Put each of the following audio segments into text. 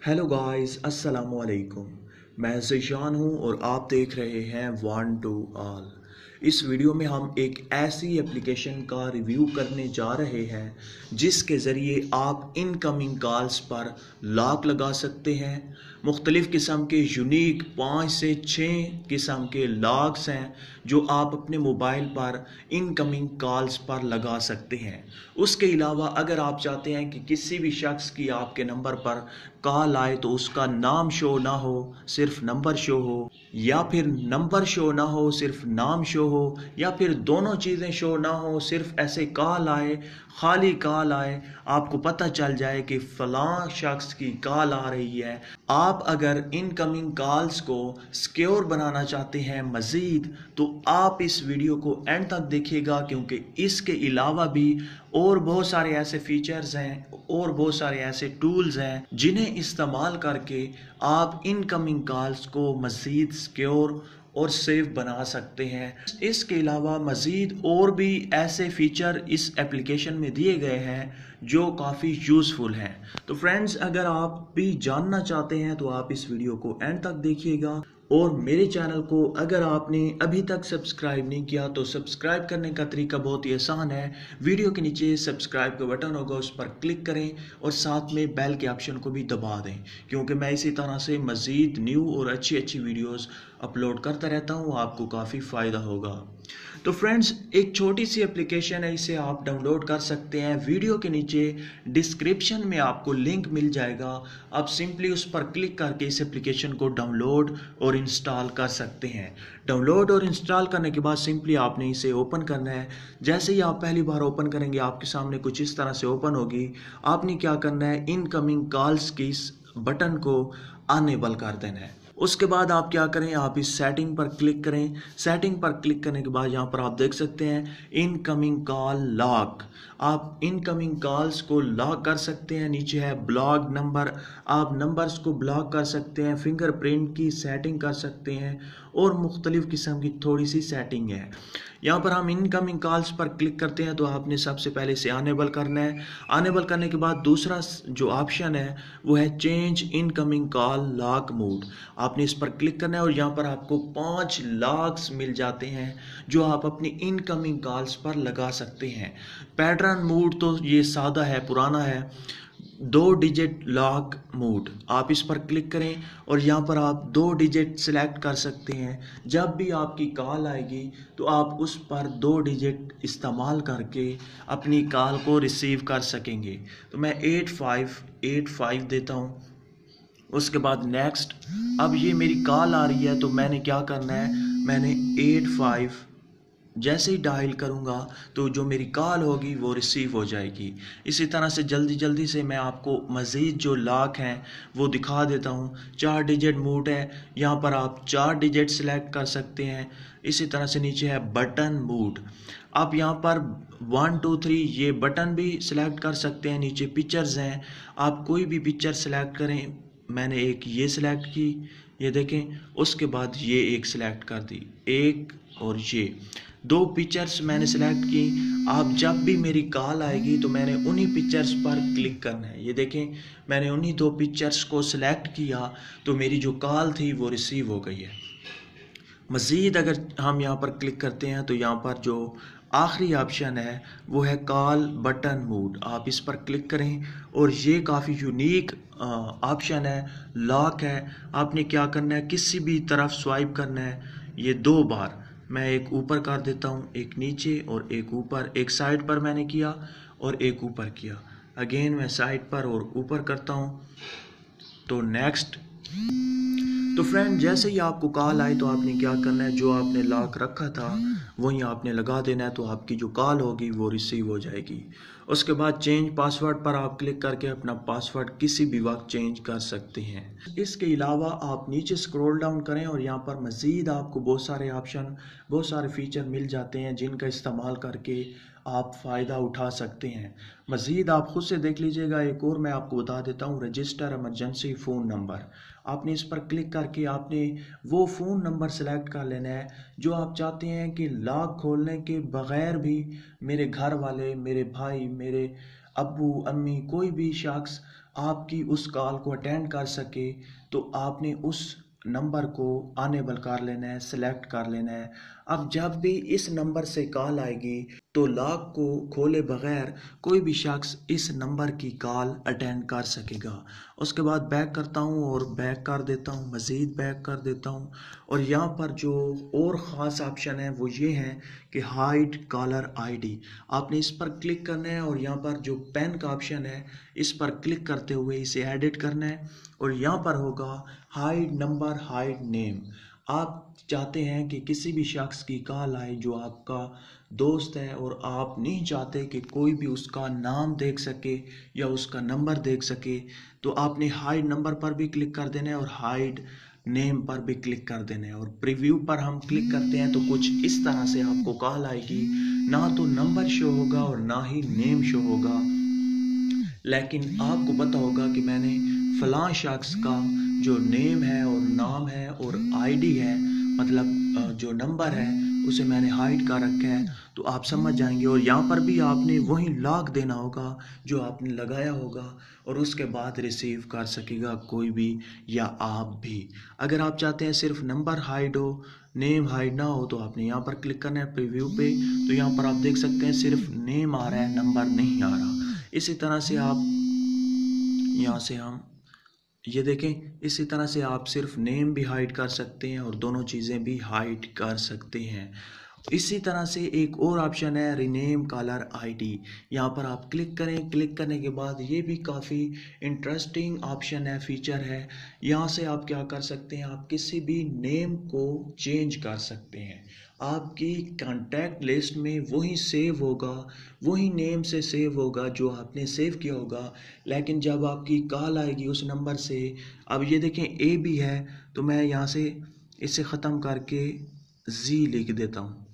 Hello guys, अस्सलाम वालेकुम। मैं ज़ीशान हूँ और आप देख रहे हैं वन टू ऑल। इस वीडियो में हम एक ऐसी एप्लीकेशन का रिव्यू करने जा रहे हैं जिसके ज़रिए आप इनकमिंग कॉल्स पर लॉक लगा सकते हैं। मुख्तलिफ़ किस्म के यूनिक 5 से 6 किस्म के लॉक्स हैं जो आप अपने मोबाइल पर इनकमिंग कॉल्स पर लगा सकते हैं। उसके अलावा अगर आप चाहते हैं कि किसी भी शख्स की आपके नंबर पर कॉल आए तो उसका नाम शो ना हो, सिर्फ नंबर शो हो, या फिर नंबर शो ना हो सिर्फ नाम शो हो, या फिर दोनों चीज़ें शो ना हो, सिर्फ ऐसे कॉल आए, खाली कॉल आए, आपको पता चल जाए कि फ़लाँ शख्स की कॉल आ रही है। आप अगर इनकमिंग कॉल्स को सिक्योर बनाना चाहते हैं मज़ीद, तो आप इस वीडियो को एंड तक देखिएगा, क्योंकि इसके अलावा भी और बहुत सारे ऐसे फीचर्स हैं और बहुत सारे ऐसे टूल्स हैं जिन्हें इस्तेमाल करके आप इनकमिंग कॉल्स को मज़ीद सिक्योर और सेफ बना सकते हैं। इसके अलावा मज़ीद और भी ऐसे फीचर इस एप्लीकेशन में दिए गए हैं जो काफ़ी यूज़फुल हैं। तो फ्रेंड्स, अगर आप भी जानना चाहते हैं तो आप इस वीडियो को एंड तक देखिएगा। और मेरे चैनल को अगर आपने अभी तक सब्सक्राइब नहीं किया तो सब्सक्राइब करने का तरीका बहुत ही आसान है। वीडियो के नीचे सब्सक्राइब का बटन होगा, उस पर क्लिक करें और साथ में बेल के ऑप्शन को भी दबा दें, क्योंकि मैं इसी तरह से मज़ीद न्यू और अच्छी अच्छी वीडियोस अपलोड करता रहता हूँ। आपको काफ़ी फ़ायदा होगा। तो फ्रेंड्स, एक छोटी सी एप्लीकेशन है, इसे आप डाउनलोड कर सकते हैं। वीडियो के नीचे डिस्क्रिप्शन में आपको लिंक मिल जाएगा। आप सिंपली उस पर क्लिक करके इस एप्लीकेशन को डाउनलोड और इंस्टॉल कर सकते हैं। डाउनलोड और इंस्टॉल करने के बाद सिंपली आपने इसे ओपन करना है। जैसे ही आप पहली बार ओपन करेंगे आपके सामने कुछ इस तरह से ओपन होगी। आपने क्या करना है, इनकमिंग कॉल्स की इस बटन को अनेबल कर देना है। उसके बाद आप क्या करें, आप इस सेटिंग पर क्लिक करें। सेटिंग पर क्लिक करने के बाद यहाँ पर आप देख सकते हैं इनकमिंग कॉल लॉक। आप इनकमिंग कॉल्स को लॉक कर सकते हैं। नीचे है ब्लॉक नंबर, आप नंबर्स को ब्लॉक कर सकते हैं, फिंगरप्रिंट की सेटिंग कर सकते हैं और मुख्तलिफ़ किस्म की थोड़ी सी सेटिंग है। यहाँ पर हम इनकमिंग कॉल्स पर क्लिक करते हैं तो आपने सबसे पहले इसे अनेबल करना है। अनेबल करने के बाद दूसरा जो ऑप्शन है वो है change incoming call lock mode. आपने इस पर क्लिक करना है और यहाँ पर आपको 5 लॉक्स मिल जाते हैं जो आप अपनी इनकमिंग कॉल्स पर लगा सकते हैं। पैटर्न मोड तो ये सादा है, पुराना है। 2 डिजिट लॉक मोड, आप इस पर क्लिक करें और यहाँ पर आप 2 डिजिट सिलेक्ट कर सकते हैं। जब भी आपकी कॉल आएगी तो आप उस पर 2 डिजिट इस्तेमाल करके अपनी कॉल को रिसीव कर सकेंगे। तो मैं 8585 देता हूँ। उसके बाद नेक्स्ट। अब ये मेरी कॉल आ रही है तो मैंने क्या करना है, मैंने 85 जैसे ही डायल करूँगा तो जो मेरी कॉल होगी वो रिसीव हो जाएगी। इसी तरह से जल्दी जल्दी से मैं आपको मज़ीद जो लॉक हैं वो दिखा देता हूँ। 4 डिजिट मोड है, यहाँ पर आप 4 डिजिट सेलेक्ट कर सकते हैं। इसी तरह से नीचे है बटन मोड, आप यहाँ पर 1 2 3 ये बटन भी सिलेक्ट कर सकते हैं। नीचे पिक्चर्स हैं, आप कोई भी पिक्चर सेलेक्ट करें। मैंने एक ये सिलेक्ट की, ये देखें। उसके बाद ये एक सिलेक्ट कर दी, एक और ये 2 पिक्चर्स मैंने सेलेक्ट की। आप जब भी मेरी कॉल आएगी तो मैंने उन्हीं पिक्चर्स पर क्लिक करना है। ये देखें, मैंने उन्हीं 2 पिक्चर्स को सिलेक्ट किया तो मेरी जो कॉल थी वो रिसीव हो गई है। मज़ीद अगर हम यहाँ पर क्लिक करते हैं तो यहाँ पर जो आखिरी ऑप्शन है वो है कॉल बटन मोड। आप इस पर क्लिक करें और ये काफ़ी यूनिक ऑप्शन है, लॉक है। आपने क्या करना है, किसी भी तरफ स्वाइप करना है। ये 2 बार, मैं एक ऊपर कर देता हूँ, एक नीचे और एक ऊपर। एक साइड पर मैंने किया और एक ऊपर किया। अगेन मैं साइड पर और ऊपर करता हूँ। तो नेक्स्ट। तो फ्रेंड, जैसे ही आपको कॉल आए तो आपने क्या करना है, जो आपने लॉक रखा था वहीं आपने लगा देना है, तो आपकी जो कॉल होगी वो रिसीव हो जाएगी। उसके बाद चेंज पासवर्ड पर आप क्लिक करके अपना पासवर्ड किसी भी वक्त चेंज कर सकते हैं। इसके अलावा आप नीचे स्क्रॉल डाउन करें और यहाँ पर मज़ीद आपको बहुत सारे ऑप्शन, बहुत सारे फीचर मिल जाते हैं जिनका इस्तेमाल करके आप फ़ायदा उठा सकते हैं। मज़ीद आप ख़ुद से देख लीजिएगा। एक और मैं आपको बता देता हूँ, रजिस्टर इमरजेंसी फ़ोन नंबर। आपने इस पर क्लिक करके आपने वो फ़ोन नंबर सेलेक्ट कर लेना है जो आप चाहते हैं कि लॉक खोलने के बग़ैर भी मेरे घर वाले, मेरे भाई, मेरे अब्बू अम्मी कोई भी शख्स आपकी उस कॉल को अटेंड कर सके, तो आपने उस नंबर को अनेबल कर लेना है, सेलेक्ट कर लेना है। अब जब भी इस नंबर से कॉल आएगी तो लॉक को खोले बगैर कोई भी शख्स इस नंबर की कॉल अटेंड कर सकेगा। उसके बाद बैक करता हूँ और बैक कर देता हूँ, मज़ीद बैक कर देता हूँ। और यहाँ पर जो और ख़ास ऑप्शन है वो ये है कि हाइड कॉलर आईडी, आपने इस पर क्लिक करना है और यहाँ पर जो पेन का ऑप्शन है इस पर क्लिक करते हुए इसे एडिट करना है। और यहाँ पर होगा हाइड नंबर, हाइड नेम। आप चाहते हैं कि किसी भी शख्स की कॉल आए जो आपका दोस्त है और आप नहीं चाहते कि कोई भी उसका नाम देख सके या उसका नंबर देख सके, तो आपने हाइड नंबर पर भी क्लिक कर देना है और हाइड नेम पर भी क्लिक कर देना है। और प्रीव्यू पर हम क्लिक करते हैं तो कुछ इस तरह से आपको कॉल आएगी, ना तो नंबर शो होगा और ना ही नेम शो होगा, लेकिन आपको पता होगा कि मैंने फलां शख्स का जो नेम है और नाम है और आईडी है, मतलब जो नंबर है उसे मैंने हाइड कर रखा है, तो आप समझ जाएंगे। और यहाँ पर भी आपने वही लॉक देना होगा जो आपने लगाया होगा और उसके बाद रिसीव कर सकेगा कोई भी या आप भी। अगर आप चाहते हैं सिर्फ नंबर हाइड हो, नेम हाइड ना हो, तो आपने यहाँ पर क्लिक करना है प्रीव्यू पे। तो यहाँ पर आप देख सकते हैं सिर्फ नेम आ रहा है, नंबर नहीं आ रहा। इसी तरह से आप यहाँ से हम ये देखें, इसी तरह से आप सिर्फ नेम भी हाइड कर सकते हैं और दोनों चीज़ें भी हाइड कर सकते हैं। इसी तरह से एक और ऑप्शन है रीनेम कॉलर आईडी, यहाँ पर आप क्लिक करें। क्लिक करने के बाद ये भी काफ़ी इंटरेस्टिंग ऑप्शन है, फीचर है। यहाँ से आप क्या कर सकते हैं, आप किसी भी नेम को चेंज कर सकते हैं। आपकी कॉन्टैक्ट लिस्ट में वही सेव होगा, वही नेम से सेव होगा जो आपने सेव किया होगा, लेकिन जब आपकी कॉल आएगी उस नंबर से, अब ये देखें ए भी है, तो मैं यहाँ से इसे ख़त्म करके जी लिख देता हूँ।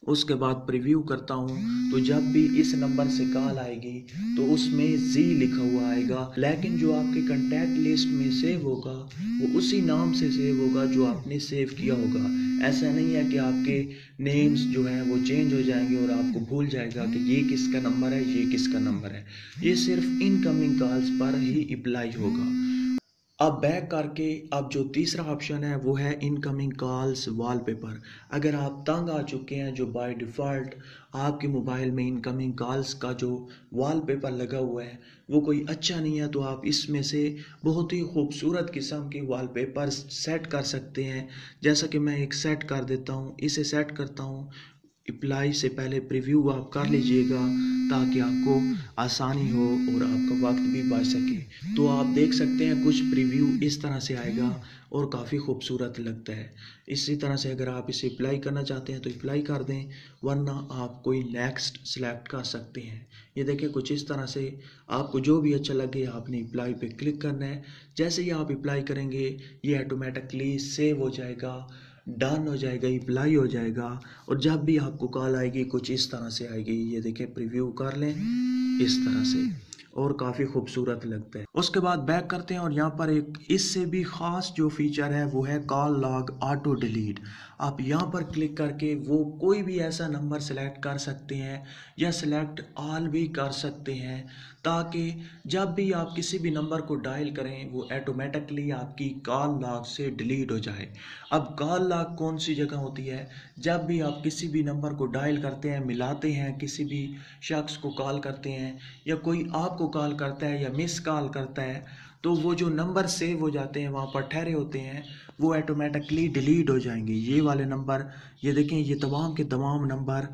उसके बाद प्रीव्यू करता हूँ, तो जब भी इस नंबर से कॉल आएगी तो उसमें जी लिखा हुआ आएगा, लेकिन जो आपके कॉन्टैक्ट लिस्ट में सेव होगा वो उसी नाम से सेव होगा जो आपने सेव किया होगा। ऐसा नहीं है कि आपके नेम्स जो हैं वो चेंज हो जाएंगे और आपको भूल जाएगा कि ये किसका नंबर है, ये किसका नंबर है। ये सिर्फ इनकमिंग कॉल्स पर ही अप्लाई होगा। अब बैक करके अब जो तीसरा ऑप्शन है वो है इनकमिंग कॉल्स वॉलपेपर। अगर आप तंग आ चुके हैं, जो बाय डिफ़ॉल्ट आपके मोबाइल में इनकमिंग कॉल्स का जो वॉलपेपर लगा हुआ है वो कोई अच्छा नहीं है, तो आप इसमें से बहुत ही खूबसूरत किस्म के वॉलपेपर सेट कर सकते हैं। जैसा कि मैं एक सेट कर देता हूँ, इसे सेट करता हूँ। अप्लाई से पहले प्रीव्यू आप कर लीजिएगा ताकि आपको आसानी हो और आपका वक्त भी बच सके। तो आप देख सकते हैं कुछ प्रीव्यू इस तरह से आएगा और काफ़ी खूबसूरत लगता है। इसी तरह से अगर आप इसे अप्लाई करना चाहते हैं तो अप्लाई कर दें, वरना आप कोई नेक्स्ट सेलेक्ट कर सकते हैं। ये देखिए कुछ इस तरह से आपको जो भी अच्छा लगे आपने अप्लाई पे क्लिक करना है। जैसे ही आप अप्लाई करेंगे ये ऑटोमेटिकली सेव हो जाएगा, डन हो जाएगा, अप्लाई हो जाएगा। और जब भी आपको कॉल आएगी कुछ इस तरह से आएगी। ये देखें प्रीव्यू कर लें इस तरह से, और काफ़ी खूबसूरत लगता है। उसके बाद बैक करते हैं और यहाँ पर एक इससे भी ख़ास जो फीचर है वो है कॉल लॉग ऑटो डिलीट। आप यहाँ पर क्लिक करके वो कोई भी ऐसा नंबर सेलेक्ट कर सकते हैं या सेलेक्ट ऑल भी कर सकते हैं, ताकि जब भी आप किसी भी नंबर को डायल करें वो ऑटोमेटिकली आपकी कॉल लॉग से डिलीट हो जाए। अब कॉल लॉग कौन सी जगह होती है, जब भी आप किसी भी नंबर को डायल करते हैं, मिलाते हैं, किसी भी शख्स को कॉल करते हैं या कोई आपको कॉल करता है या मिस कॉल करता है, तो वो जो नंबर सेव हो जाते हैं वहाँ पर ठहरे होते हैं वो ऑटोमेटिकली डिलीट हो जाएंगे। ये वाले नंबर, ये देखें, ये तमाम के तमाम नंबर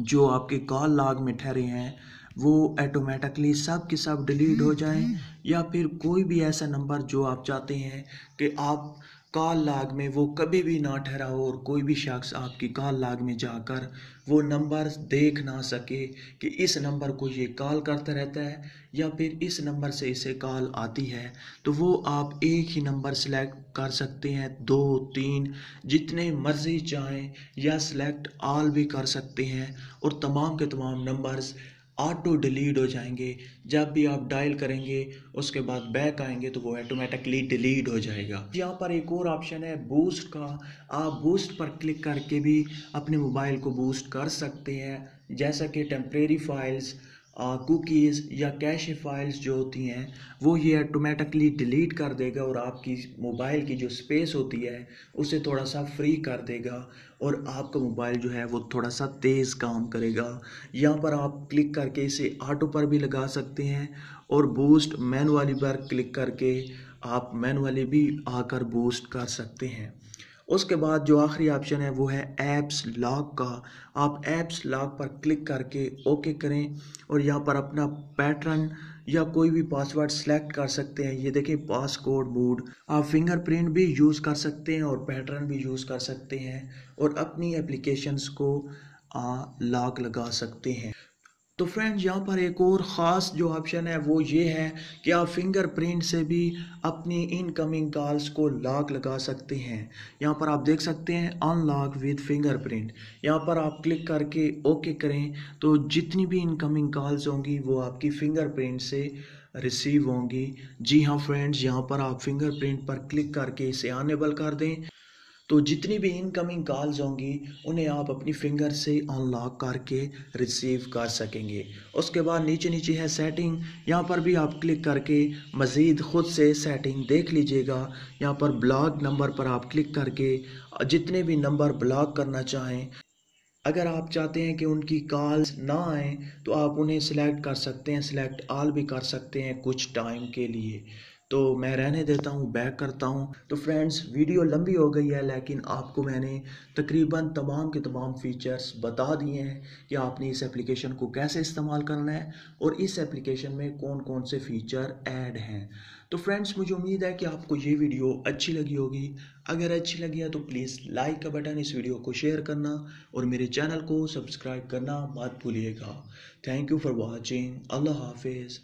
जो आपके कॉल लॉग में ठहरे हैं वो ऑटोमेटिकली सब के सब डिलीट हो जाएं, या फिर कोई भी ऐसा नंबर जो आप चाहते हैं कि आप कॉल लॉग में वो कभी भी ना ठहरा हो और कोई भी शख्स आपकी कॉल लॉग में जाकर वो नंबर देख ना सके कि इस नंबर को ये कॉल करता रहता है या फिर इस नंबर से इसे कॉल आती है, तो वो आप एक ही नंबर सेलेक्ट कर सकते हैं, 2 3 जितने मर्जी चाहें, या सेलेक्ट ऑल भी कर सकते हैं और तमाम के तमाम नंबर्स ऑटो डिलीट हो जाएंगे। जब भी आप डायल करेंगे उसके बाद बैक आएंगे तो वो ऑटोमेटिकली डिलीट हो जाएगा। यहाँ पर एक और ऑप्शन है बूस्ट का। आप बूस्ट पर क्लिक करके भी अपने मोबाइल को बूस्ट कर सकते हैं, जैसा कि टेम्परेरी फाइल्स कुकीज़ या कैश फाइल्स जो होती हैं वो ये ऑटोमेटिकली डिलीट कर देगा और आपकी मोबाइल की जो स्पेस होती है उसे थोड़ा सा फ्री कर देगा और आपका मोबाइल जो है वो थोड़ा सा तेज़ काम करेगा। यहाँ पर आप क्लिक करके इसे ऑटो पर भी लगा सकते हैं और बूस्ट मैनुअली पर क्लिक करके आप मैनुअली भी आकर बूस्ट कर सकते हैं। उसके बाद जो आखिरी ऑप्शन है वो है ऐप्स लॉक का। आप ऐप्स लॉक पर क्लिक करके ओके करें और यहाँ पर अपना पैटर्न या कोई भी पासवर्ड सेलेक्ट कर सकते हैं। ये देखिए पासकोड मोड, आप फिंगरप्रिंट भी यूज़ कर सकते हैं और पैटर्न भी यूज़ कर सकते हैं और अपनी एप्लीकेशंस को लॉक लगा सकते हैं। तो फ्रेंड्स यहाँ पर एक और ख़ास जो ऑप्शन है वो ये है कि आप फिंगरप्रिंट से भी अपनी इनकमिंग कॉल्स को लॉक लगा सकते हैं। यहाँ पर आप देख सकते हैं अनलॉक विद फिंगरप्रिंट। यहाँ पर आप क्लिक करके ओके करें तो जितनी भी इनकमिंग कॉल्स होंगी वो आपकी फिंगरप्रिंट से रिसीव होंगी। जी हाँ फ्रेंड्स, यहाँ पर आप फिंगरप्रिंट पर क्लिक करके इसे अनेबल कर दें तो जितनी भी इनकमिंग कॉल्स होंगी उन्हें आप अपनी फिंगर से अनलॉक करके रिसीव कर सकेंगे। उसके बाद नीचे नीचे है सेटिंग, यहाँ पर भी आप क्लिक करके मज़ीद ख़ुद से सेटिंग देख लीजिएगा। यहाँ पर ब्लॉक नंबर पर आप क्लिक करके जितने भी नंबर ब्लॉक करना चाहें, अगर आप चाहते हैं कि उनकी कॉल्स ना आए तो आप उन्हें सिलेक्ट कर सकते हैं, सिलेक्ट ऑल भी कर सकते हैं कुछ टाइम के लिए। तो मैं रहने देता हूँ, बैक करता हूँ। तो फ्रेंड्स वीडियो लंबी हो गई है लेकिन आपको मैंने तकरीबन तमाम के तमाम फ़ीचर्स बता दिए हैं कि आपने इस एप्लीकेशन को कैसे इस्तेमाल करना है और इस एप्लीकेशन में कौन कौन से फ़ीचर ऐड हैं। तो फ्रेंड्स मुझे उम्मीद है कि आपको ये वीडियो अच्छी लगी होगी। अगर अच्छी लगी है तो प्लीज़ लाइक का बटन, इस वीडियो को शेयर करना और मेरे चैनल को सब्सक्राइब करना मत भूलिएगा। Thank you for watching. अल्लाह हाफिज़।